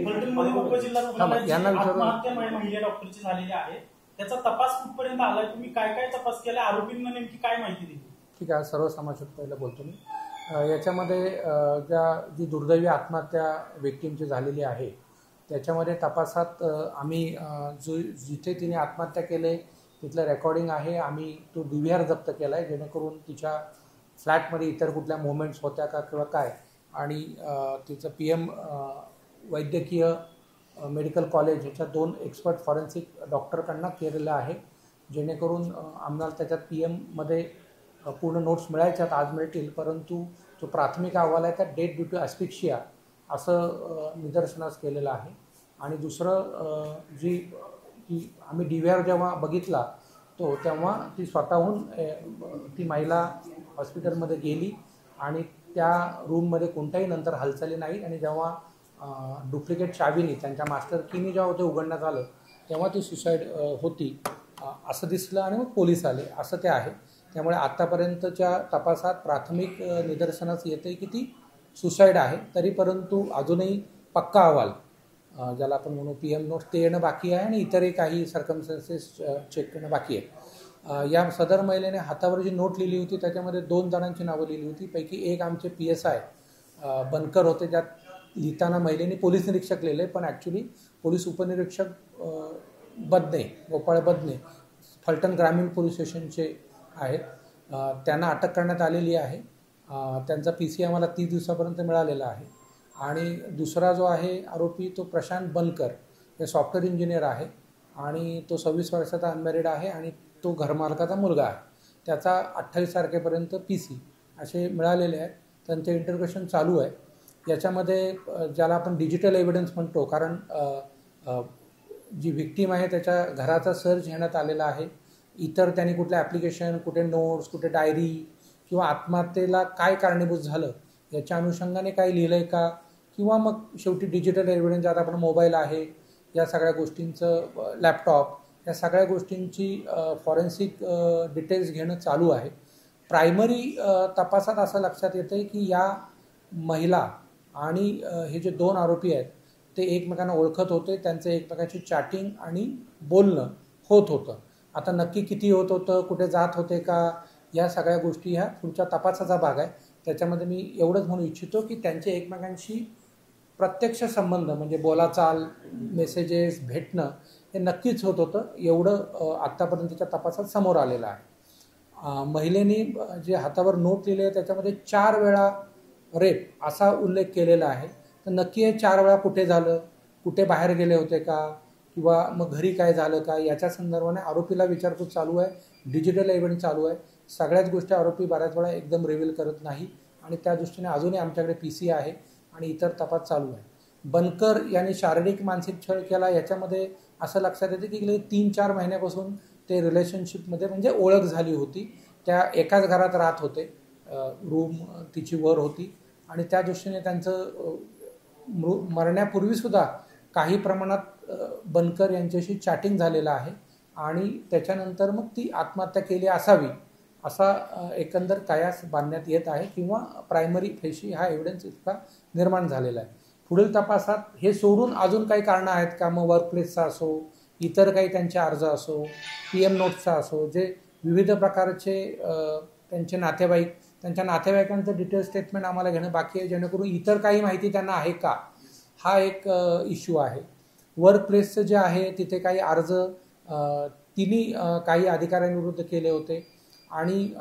फलटणमध्ये उपजिल्हा रुग्णालयात आत्महत्या महिला डॉक्टरची झालेली आहे, त्याचा तपास कुठपर्यंत आलाय? तुम्ही काय काय तपास केला? आरोपींना नेमकी काय माहिती दिली? ठीक आहे, सर्व समाजात पहिलं बोलतो मी। याच्यामध्ये जी दुर्दैवी आत्महत्या व्यक्तींची झालेली आहे त्याच्यामध्ये तपासात आम्ही जिथे तिने आत्महत्या केले तिथलं रेकॉर्डिंग आहे, आम्ही तो DVR जप्त केला आहे जेणेकरून तिच्या फ्लॅटमध्ये इतर कुठल्या मुवमेंट्स होत्या का किंवा काय, आणि तिचं PM वैद्यकीय मेडिकल कॉलेज ह्याच्या 2 एक्सपर्ट फॉरेन्सिक डॉक्टरकडनं केलेलं आहे, जेणेकरून आम्हाला त्याच्यात PM पूर्ण नोट्स मिळायच्यात, आज मिळतील, परंतु जो प्राथमिक अहवाल आहे त्यात डेथ ड्यू टू ॲस्फिक्सिया असं निदर्शनास केलेलं आहे। आणि दुसरं की आम्ही DVR जेव्हा बघितला तेव्हा ती स्वतःहून ती महिला हॉस्पिटलमध्ये गेली आणि त्या रूममध्ये कोणत्याही नंतर हालचाली नाही, आणि जेव्हा डुप्लिकेट चावीनी त्यांच्या मास्टर कीनी जेव्हा ते उघडण्यात आलं तेव्हा ती सुसाईड होती असं दिसलं आणि मग पोलीस आले असं ते आहे। त्यामुळे आत्तापर्यंतच्या तपासात प्राथमिक निदर्शनास येते की ती सुसाईड आहे, तरी परंतु अजूनही पक्का अहवाल ज्याला आपण म्हणू PM नोट्स ते येणं बाकी आहे आणि इतरही काही सर्कमस्टन्सेस चेक करणं बाकी आहे। या सदर महिलेने हातावर जी नोट लिहिली होती त्याच्यामध्ये 2 जणांची नावं लिहिली होती, पैकी एक आमचे PSI बनकर होते, ज्यात लिहिताना महिलेने पोलीस निरीक्षक लिहिले पण ॲक्च्युली पोलीस उपनिरीक्षक बदने गोपाळ बदने फलटण ग्रामीण पोलीस स्टेशनचे आहेत, त्यांना अटक करण्यात आलेली आहे। त्यांचा PC आम्हाला 30 दिवसापर्यंत मिळालेला आहे। आणि दुसरा जो आहे आरोपी तो प्रशांत बनकर, हे सॉफ्टवेअर इंजिनियर आहे आणि तो 26 वर्षाचा अनमॅरिड आहे आणि तो घरमालकाचा मुलगा आहे, त्याचा 28 तारखेपर्यंत PC असे मिळालेले आहेत, त्यांचे इंटरव्हेशन चालू आहे। याच्यामध्ये ज्याला आपण डिजिटल एव्हिडन्स म्हणतो, कारण जी व्हिक्टीम आहे त्याच्या घराचा सर्च घेण्यात आलेला आहे, इतर त्यांनी कुठलं ॲप्लिकेशन, कुठे नोट्स, कुठे डायरी किंवा आत्महत्येला काय कारणीभूत झालं याच्या अनुषंगाने काय लिहिलं आहे का, किंवा मग शेवटी डिजिटल एव्हिडन्स ज्यात आपण मोबाईल आहे या सगळ्या गोष्टींचं, लॅपटॉप, या सगळ्या गोष्टींची फॉरेन्सिक डिटेल्स घेणं चालू आहे। प्रायमरी तपासात असं लक्षात येतं आहे की या महिला आणि हे जे 2 आरोपी आहेत ते एकमेकांना ओळखत होते, त्यांचं एकमेकांची चॅटिंग आणि बोलणं होत होतं। आता नक्की किती होत होतं, कुठे जात होते का, या सगळ्या गोष्टी ह्या पुढच्या तपासाचा भाग आहे। त्याच्यामध्ये मी एवढंच म्हणू इच्छितो की त्यांचे एकमेकांशी प्रत्यक्ष संबंध म्हणजे बोलाचाल, मेसेजेस, भेटणं हे नक्कीच होत होतं, एवढं आत्तापर्यंतच्या तपासात समोर आलेलं आहे। महिलेने जे हातावर नोट लिहिले आहे त्याच्यामध्ये 4 वेळा रेप असा उल्लेख केलेला आहे, तर नक्की हे 4 वेळा कुठे झालं, कुठे बाहेर गेले होते का, किंवा मग घरी काय झालं का, याच्या संदर्भाने आरोपीला विचारपूस चालू आहे, डिजिटल एव्हिडन्स चालू आहे। सगळ्याच गोष्टी आरोपी बऱ्याच वेळा एकदम रिव्हील करत नाही आणि त्या दृष्टीने अजूनही आमच्याकडे PC आहे आणि इतर तपास चालू आहे। बनकर यांनी शारीरिक मानसिक छळ केला, याच्यामध्ये असं लक्षात येतं की गेले 3-4 महिन्यापासून ते रिलेशनशिपमध्ये म्हणजे ओळख झाली होती, त्या एकाच घरात राहत होते, रूम तिची वर होती आणि त्या दृष्टीने त्यांचं मरण्यापूर्वीसुद्धा काही प्रमाणात बनकर यांच्याशी चॅटिंग झालेलं आहे आणि त्याच्यानंतर मग ती आत्महत्या केली असावी असा एकंदर कयास बांधण्यात येत आहे, किंवा प्रायमरी फेशी हा एव्हिडन्स इतका निर्माण झालेला आहे। पुढील तपासात हे सोडून अजून काही कारणं आहेत का, मग वर्कप्लेसचा असो, इतर काही त्यांचे अर्ज असो, PM नोट्सचा असो, जे विविध प्रकारचे त्यांचे नातेवाईक, त्यांच्या नातेवाईकांचं डिटेल स्टेटमेंट आम्हाला घेणं बाकी आहे, जेणेकरून इतर काही माहिती त्यांना आहे का, हा एक इश्यू आहे। वर्कप्लेसचं जे आहे तिथे काही अर्ज तिन्ही काही अधिकाऱ्यांविरुद्ध केले होते आणि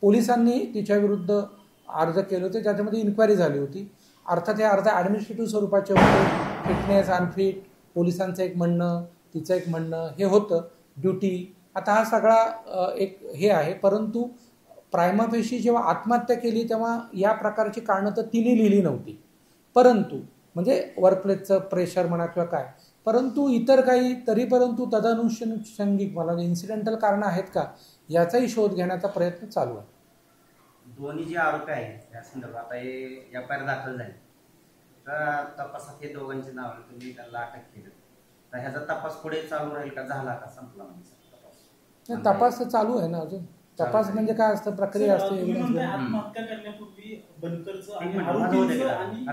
पोलिसांनी तिच्याविरुद्ध अर्ज केले होते, ज्याच्यामध्ये इन्क्वायरी झाली होती। अर्थात हे अर्ज ॲडमिनिस्ट्रेटिव्ह स्वरूपाचे होते, फिटनेस, अनफिट, पोलिसांचं एक म्हणणं, तिचं एक म्हणणं हे होतं, ड्युटी, आता हा सगळा एक हे आहे। परंतु प्रायमा फेशी जेव्हा आत्महत्या केली तेव्हा या प्रकारची कारणं तर तिने लिहिली नव्हती, परंतु म्हणजे वर्कप्लेसचं प्रेशर म्हणा किंवा काय, परंतु इतर काही तरी परंतु तदनुषंगिक मला इन्सिडेंटल कारणं आहेत का याचाही शोध घेण्याचा प्रयत्न चालू आहे। दोन्ही जे आरोपी आहेत या संदर्भात आता हे FIR दाखल झाली, तर तपासात हे दोघांचे नाव तुम्ही त्यांना अटक केली, तर ह्याचा तपास पुढे चालू राहील का, झाला का, संपला म्हणजे तपास चालू आहे ना अजून। तपास म्हणजे काय असतं, प्रक्रिया असते। आत्महत्या करण्यापूर्वी बनकरचं आणि आरोपींचं आणि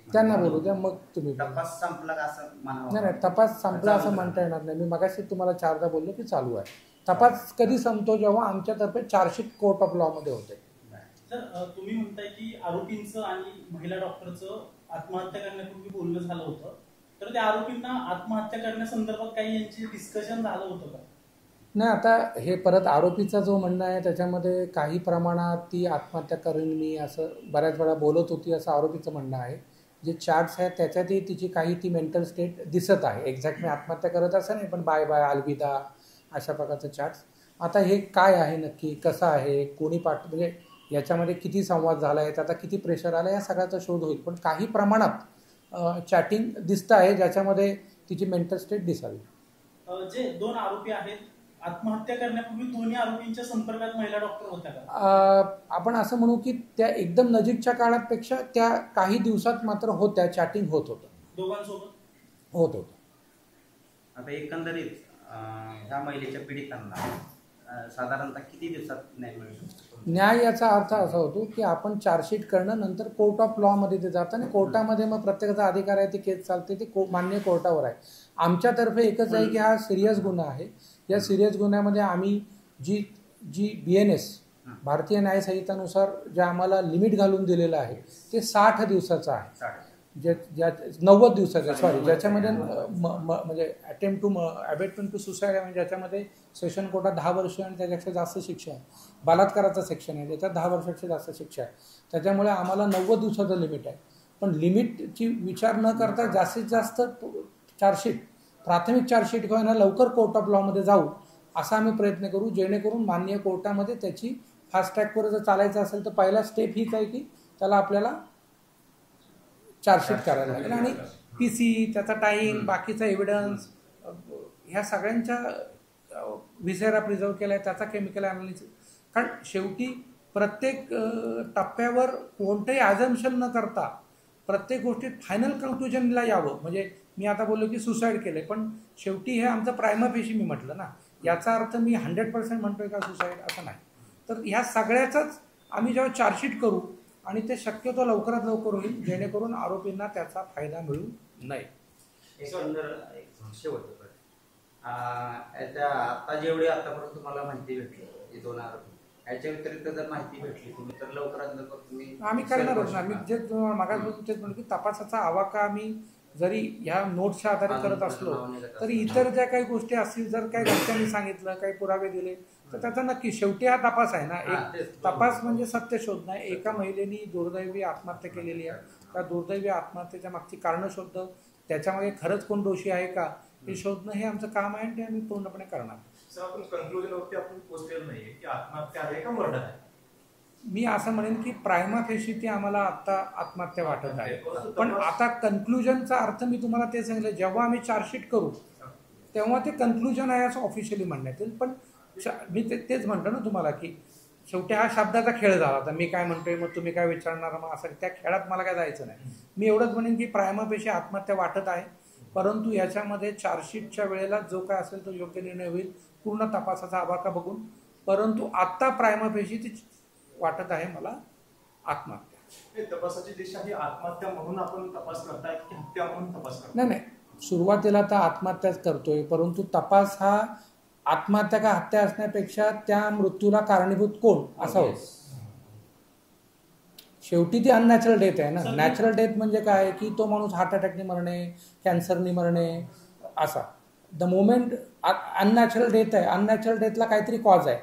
त्यांना बोलू द्या, मग तुम्ही बोला. तपास संपला का असं म्हणावं? नाही नाही, तपास संपला असं म्हणता येणार नाही. मी मगाशी तुम्हाला 4दा बोललो की चालू आहे. तपास कधी संपतो? जेव्हा आमच्यातर्फे चार्जशीट कोर्ट ऑफ लॉमध्ये होते. सर, तुम्ही म्हणताय की आरोपींचं आणि महिला डॉक्टरचं आत्महत्या करण्यापूर्वी बोलणं झालं होतं, तर त्या आरोपींना आत्महत्या करण्यासंदर्भात काही यांची डिस्कशन झालं होतं का? नाही, आता हे परत आरोपीचा जो म्हणणं आहे त्याच्यामध्ये काही प्रमाणात ती आत्महत्या करेन मी असं बऱ्याच वेळा बोलत होती असं आरोपीचं म्हणणं आहे. जे चार्ट्स आहेत त्याच्यातही तिची काही ती मेंटल स्टेट दिसत आहे. एक्झॅक्ट मी आत्महत्या करत असं नाही, पण बाय बाय अलविदा अशा प्रकारचं चार्ट्स. आता हे काय आहे नक्की, कसं आहे, कोणी म्हणजे याच्यामध्ये किती संवाद झाला आहे, त्याचा किती प्रेशर आला, या सगळ्याचा शोध होईल. पण काही प्रमाणात चॅटिंग दिसतं आहे ज्याच्यामध्ये तिची मेंटल स्टेट दिसावी. जे 2 आरोपी आहेत, आत्महत्या करण्यापूर्वी दोन्ही आरोपींच्या संपर्कात महिला डॉक्टर होत्या का? आपण असं म्हणू की त्या एकदम नजीकच्या काळापेक्षा त्या काही दिवसात मात्र होत्या, चॅटिंग होत होतं, दोघांसोबत होत होतं. आता एकंदरीत ह्या महिलेच्या पीडितांना साधारणतः किती दिवसात न्याय मिळू शकतो? न्याय याचा अर्थ असा होतो की आपण चार्जशीट करणं, नंतर कोर्ट ऑफ लॉमध्ये ते जातं आणि कोर्टामध्ये मग प्रत्येकाचा अधिकार आहे, ती केस चालते, ती मान्य कोर्टावर आहे. आमच्यातर्फे एकच आहे की हा सिरियस गुन्हा आहे. या सिरियस गुन्ह्यामध्ये आम्ही जी BNS भारतीय न्याय संहितानुसार जे आम्हाला लिमिट घालून दिलेलं आहे ते 60 दिवसाचं आहे. ज्या 90 दिवसाचं सॉरी, ज्याच्यामध्ये म्हणजे अबेटमेंट टू सुसाईड आहे, म्हणजे ज्याच्यामध्ये सेशन कोर्टात 10 वर्ष आणि त्याच्यापेक्षा जास्त शिक्षा आहे. बलात्काराचं सेक्शन आहे त्याच्यात 10 वर्षापेक्षा जास्त शिक्षा आहे. त्याच्यामुळे आम्हाला 90 दिवसाचं लिमिट आहे. पण लिमिटची विचार न करता जास्तीत जास्त चार्जशीट, प्राथमिक चार्जशीट घेऊन लवकर कोर्ट ऑफ लॉमध्ये जाऊ असा आम्ही प्रयत्न करू, जेणेकरून माननीय कोर्टामध्ये त्याची फास्ट ट्रॅकवर जर चालायचं असेल तर पहिला स्टेप हीच आहे की त्याला आपल्याला चार्जशीट करायला लागेल आणि PC, त्याचा टाईम, बाकीचा एव्हिडन्स, ह्या सगळ्यांच्या व्हिसेरा प्रिझर्व केला आहे, त्याचा केमिकल ॲनालिसिस. कारण शेवटी प्रत्येक टप्प्यावर कोणतंही ॲझम्पशन न करता प्रत्येक गोष्टीत फायनल कन्क्लुजनला यावं. म्हणजे मी आता बोललो की सुसाईड केलं आहे, पण शेवटी हे आमचं प्रायमा फेशी मी म्हटलं ना, याचा अर्थ मी 100% म्हणतोय का सुसाईड असं नाही. तर ह्या सगळ्याचाच आम्ही जेव्हा चार्जशीट करू आणि ते शक्यतो लवकरात लवकर होईल, जेणेकरून आरोपींना त्याचा फायदा मिळू नये. आता जेवढी आतापर्यंत तुम्हाला माहिती भेटली, हे 2 आरोपी याच्या व्यतिरिक्त जर माहिती भेटली तुम्ही तर लवकरात लवकर तुम्ही आम्ही करणारच ना. मी जे मागासपासून तेच म्हणतो की तपासाचा आवाका आम्ही जरी ह्या नोट्सच्या आधारे करत असलो तरी इतर ज्या काही गोष्टी असतील, जर काही घरच्यांनी सांगितलं, काही पुरावे दिले तर त्याचा नक्की शेवटी हा तपास आहे ना. एक तपास म्हणजे सत्य शोधणं आहे. एका महिलेनी दुर्दैवी आत्महत्या केलेली आहे, त्या दुर्दैवी आत्महत्येच्या मागची कारणं शोधणं, त्याच्यामध्ये खरंच कोण दोषी आहे का हे शोधणं, हे आमचं काम आहे आणि ते आम्ही पूर्णपणे करणार. सर, आपण कन्क्लुजनवरती आपण पोहोचलेलं नाहीये की आत्महत्या आहे का मर्डर आहे. मी असं म्हणेन की प्रायमा फेशी ती आम्हाला आता आत्महत्या वाटत आहे. पण आता कन्क्लुजनचा अर्थ मी तुम्हाला ते सांगितलं, जेव्हा आम्ही चार्जशीट करू तेव्हा ते कन्क्लुजन आहे असं ऑफिशियली म्हणण्यात येईल. पण मी तेच म्हणतो ना तुम्हाला की शेवटी हा शब्दाचा खेळ झाला. आता मी काय म्हणतोय मग तुम्ही काय विचारणार, मग असं त्या खेळात मला काय जायचं नाही. मी एवढंच म्हणेन की प्रायमा फेशी आत्महत्या वाटत आहे, परंतु याच्यामध्ये चार्जशीटच्या वेळेला जो काय असेल तो योग्य निर्णय होईल पूर्ण तपासाचा आवाका बघून. परंतु आत्ता प्रायमा फेशी ती वाटत आहे मला आत्महत्या. तपासाची दिशा ही आत्महत्या म्हणून आपण तपास करताय की हत्या म्हणून तपास करताय? नाही, सुरुवातीला तर आत्महत्याच करतोय, परंतु तपास हा आत्महत्या का हत्या असण्यापेक्षा त्या मृत्यूला कारणीभूत कोण असा होतो. शेवटी ती अननॅचरल डेथ आहे ना. नॅचरल डेथ म्हणजे काय की तो माणूस हार्ट अटॅकने मरणे, कॅन्सरने मरणे असा. द मोमेंट अननॅचरल डेथ आहे, अननॅचरल डेथला काहीतरी कॉज आहे,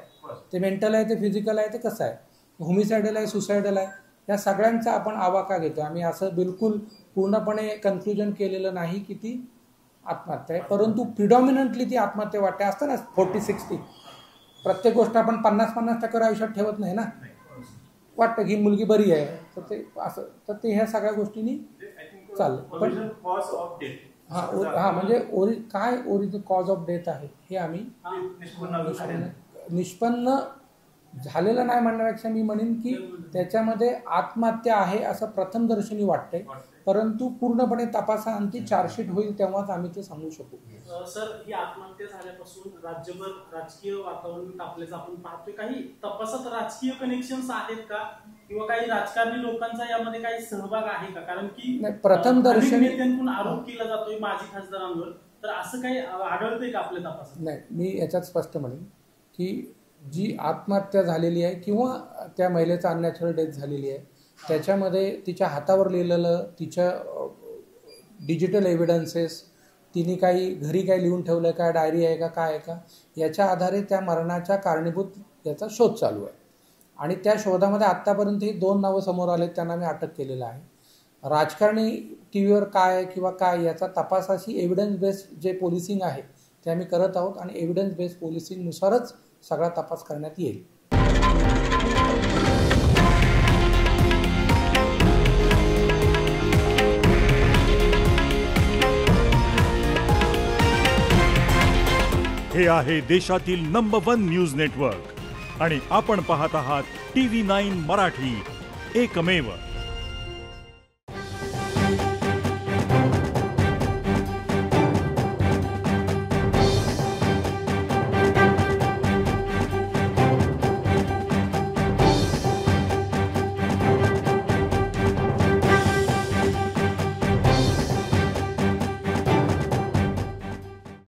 ते मेंटल आहे, ते फिजिकल आहे, ते कसं आहे, होमिसायडल आहे, सुसायडल आहे, या सगळ्यांचा आपण आवाका घेतो. आम्ही असं बिलकुल पूर्णपणे कन्क्लुजन केलेलं नाही की ती आत्महत्या आहे, परंतु प्रिडॉमिनंटली ती आत्महत्या वाटते. असतं ना 40-60, प्रत्येक गोष्ट आपण 50-50% आयुष्यात ठेवत नाही ना. वाटतं की मुलगी बरी आहे तर ते असं, तर ते ह्या सगळ्या गोष्टींनी चाललं. पण हां म्हणजे काय ओरिजिनल कॉज ऑफ डेथ आहे हे आम्ही निष्पन्न झालेलं नाही म्हणण्यापेक्षा मी म्हणेन की त्याच्यामध्ये आत्महत्या आहे असं प्रथमदर्शनी वाटतंय, परंतु पूर्णपणे तपासाअंती चार्जशीट होईल तेव्हाच आम्ही ते सांगू शकू. सर, ही आत्महत्या झाल्यापासून राज्यभर राजकीय वातावरण तापल्याचं आपण पाहतोय. काही तपासात राजकीय कनेक्शन्स आहेत का किंवा काही राजकारणी लोकांचा यामध्ये काही सहभाग आहे का? कारण की प्रथम दर्शनी नेत्यांकडून आरोप केला जातोय माजी खासदारांवर, तर असं काही आढळतंय का आपल्या तपासात? नाही, मी याच्यात स्पष्ट म्हणेन की जी आत्महत्या झालेली आहे किंवा त्या महिलेचा अननॅचरल डेथ झालेली आहे त्याच्यामध्ये तिच्या हातावर लिहिलेलं, तिच्या डिजिटल एव्हिडन्सेस, तिने काही घरी काय लिहून ठेवलं, काय डायरी आहे का, काय आहे का, याच्या आधारे त्या मरणाच्या कारणीभूत याचा शोध चालू आहे. आणि त्या शोधामध्ये आत्तापर्यंत ही 2 नावं समोर आलेत, त्यांना मी अटक केलेलं आहे. राजकारणी टी व्हीवर काय आहे किंवा काय याचा तपासाशी एव्हिडन्स बेस्ड जे पोलिसिंग आहे ते आम्ही करत आहोत आणि एव्हिडन्स बेस्ड पोलिसिंगनुसारच सगळा तपास करण्यात येईल. हे आहे देशातील नंबर 1 न्यूज नेटवर्क आणि आपण पाहत आहात TV9 मराठी, एकमेव.